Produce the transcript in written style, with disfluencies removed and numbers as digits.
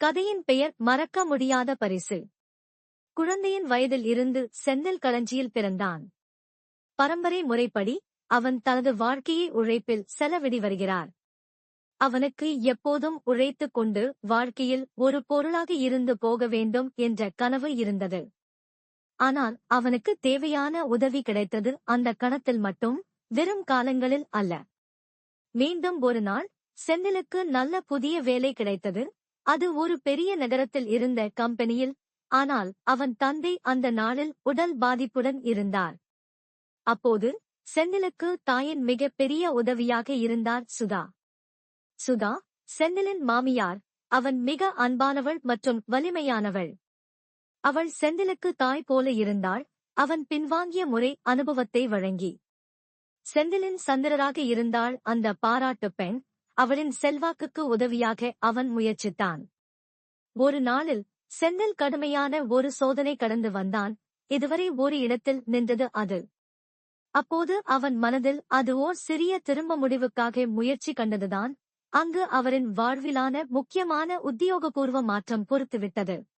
கதையின் பெயர் மறக்க முடியாத பரிசு. குழந்தையின் வயதில் இருந்து செந்தில் களஞ்சியில் பிறந்தான். பரம்பரை முறைப்படி அவன் தனது வாழ்க்கையை உழைப்பில் செலவிடி வருகிறார். அவனுக்கு எப்போதும் உழைத்துக் கொண்டு வாழ்க்கையில் ஒரு பொருளாக இருந்து போக வேண்டும் என்ற கனவு இருந்தது. ஆனால் அவனுக்கு தேவையான உதவி கிடைத்தது அந்த கணத்தில் மட்டும், வெறும் காலங்களில் அல்ல. மீண்டும் ஒரு நாள் செந்திலுக்கு நல்ல புதிய வேலை கிடைத்தது. அது ஒரு பெரிய நகரத்தில் இருந்த கம்பெனியில். ஆனால் அவன் தந்தை அந்த நாளில் உடல் பாதிப்புடன் இருந்தார். அப்போது செந்திலுக்கு தாயின் மிக பெரிய உதவியாக இருந்தார் சுதா. சுதா செந்திலின் மாமியார். அவன் மிக அன்பானவள் மற்றும் வலிமையானவள். அவள் செந்திலுக்கு தாய் போல இருந்தாள். அவன் பின்வாங்கிய முறை அனுபவத்தை வழங்கி செந்திலின் சந்திரராக இருந்தாள் அந்த பாராட்டு பெண். அவளின் செல்வாக்குக்கு உதவியாக அவன் முயற்சித்தான். ஒரு நாளில் செந்தில் கடுமையான ஒரு சோதனை கடந்து வந்தான். இதுவரை ஒரு இடத்தில் நின்றது அது. அப்போது அவன் மனதில் அது ஓர் சிறிய திரும்ப முடிவுக்காக முயற்சி கண்டதுதான். அங்கு அவரின் வாழ்விலான முக்கியமான உத்தியோகபூர்வ மாற்றம் பொறுத்துவிட்டது.